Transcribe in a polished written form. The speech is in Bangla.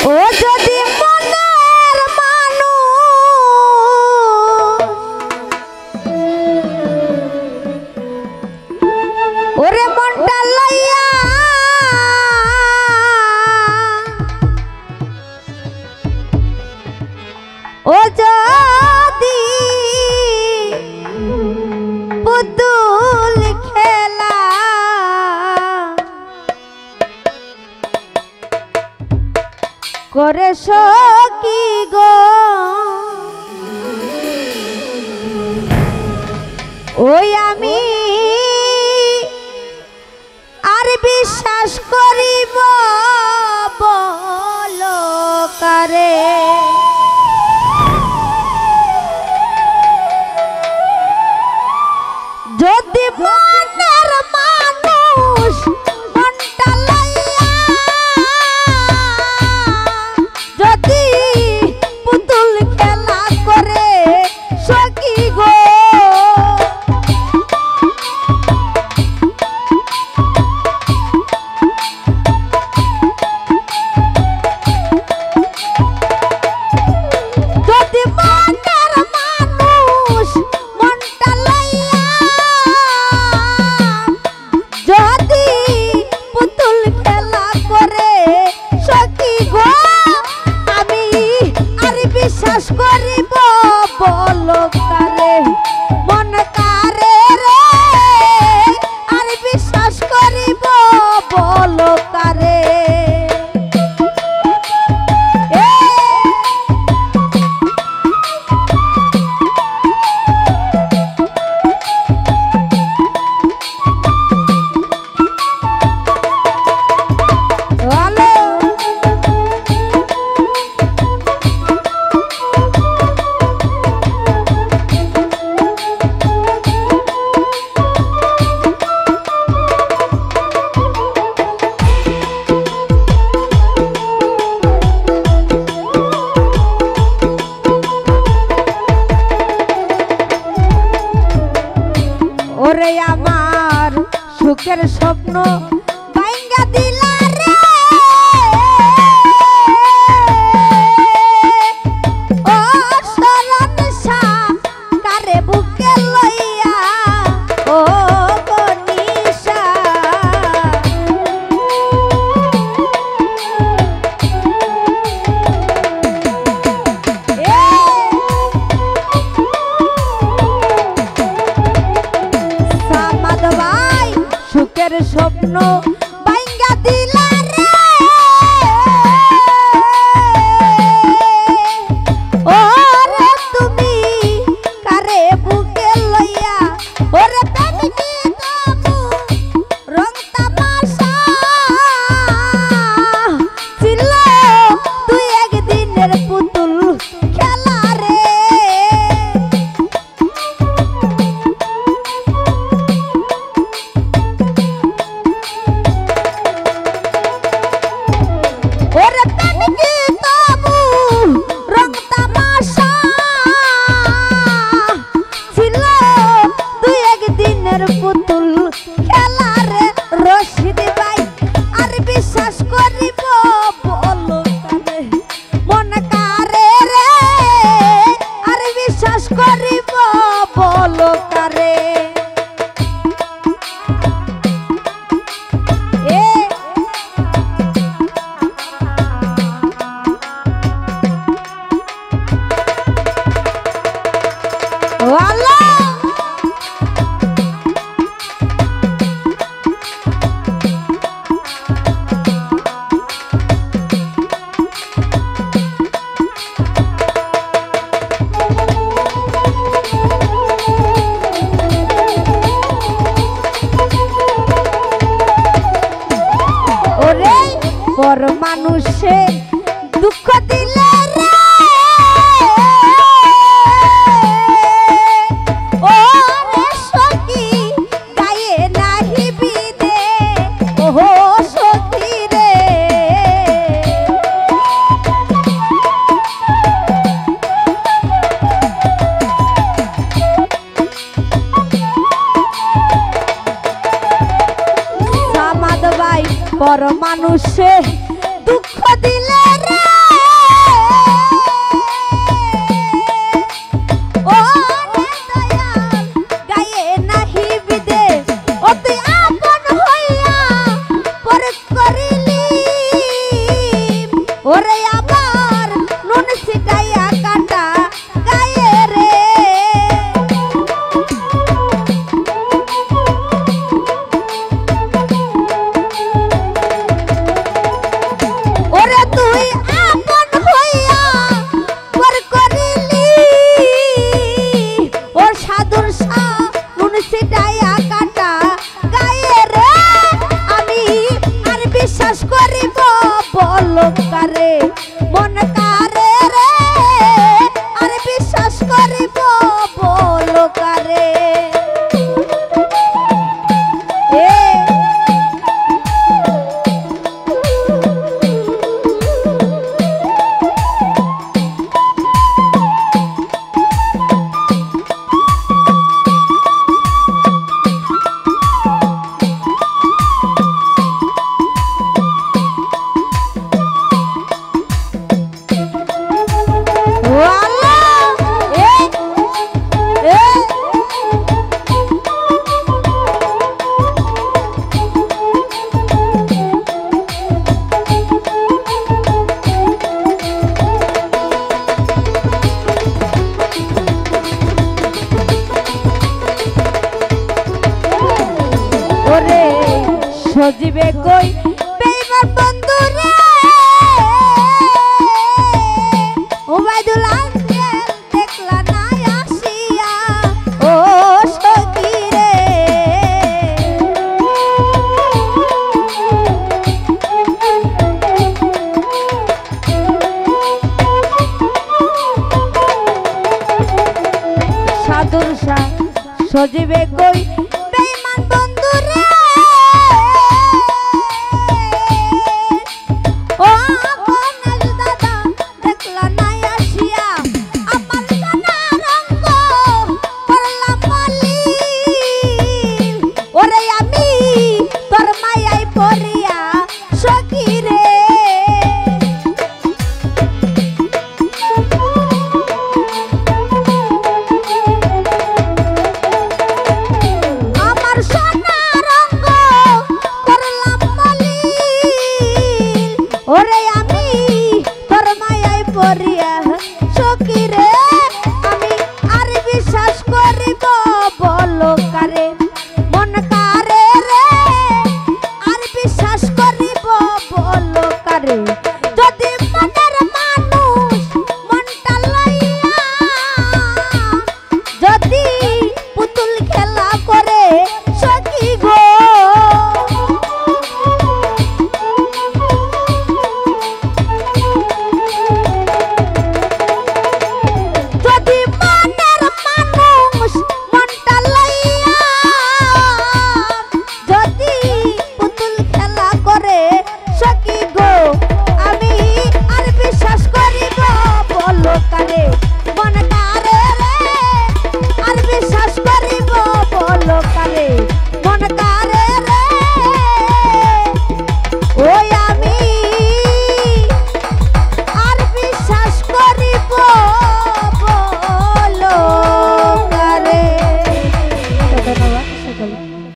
ও যদি মনের মানুষ ওরে মনটা লইয়া ও যদি পুতুল খেলা করে সকি গো ওই আমি আর বিশ্বাস করিব বলো কারে যদি মনের মানুষ মনটা লইয়া যদি পুতুল খেলা করে সখী গো যদি মনের মানুষ মনটা লইয়া যদি পুতুল খেলা করে সখী গো আমি আর বিশ্বাস করিব বলো কারে মন কারে রে আর বিশ্বাস করিব বলো কারে ওরে আমার সুখের স্বপ্ন ভাঙ্গা দিলা রে ও শরণ কারে বুকে লইয়া ও গনিশা সুখের স্বপ্ন ভাঙ্গা দিলা রে ওরে তুমি কারে বুকে লইয়া ওরে প্রেমিকি তবু রং তামাশা ছিল তুই একদিনের পুতুল খেলা রে ওরে প্রেমিকি তবু রং তামাশা ছিল তুই একদিনের পুতুল খেলা রে রশিদ ভাই আর বিশ্বাস করিব বলো কারে মন কারে রে আর বিশ্বাস করিব বলো কারে পর মানুষে দুঃখ দিলে রে ও রে সখী গায়ে নাহি বিদে ওহো সখী রে সামাদ ভাই পর মানুষে দুঃখ দিলে রে ওরে আবার নুন ছিটাইয়া কাটা গায়ে রে ওরে তুই আপন হইয়া পর করিলি ওর সাধুর সা নুন ছিটাইয়া কাটা গায়ে রে আমি আর বিশ্বাস করিব বলো কারে মন কারে রে আর বিশ্বাস করিব বলো কারে সজীবে কই বেইমান বন্ধু রে ওবাইদুল আঙ্কেল দেখলা না আসিয়া ও সখী রে সাধুর সা সজীবে কই বেইমান বন্ধু রে ওরে আমি তোর মায়ায় পড়ি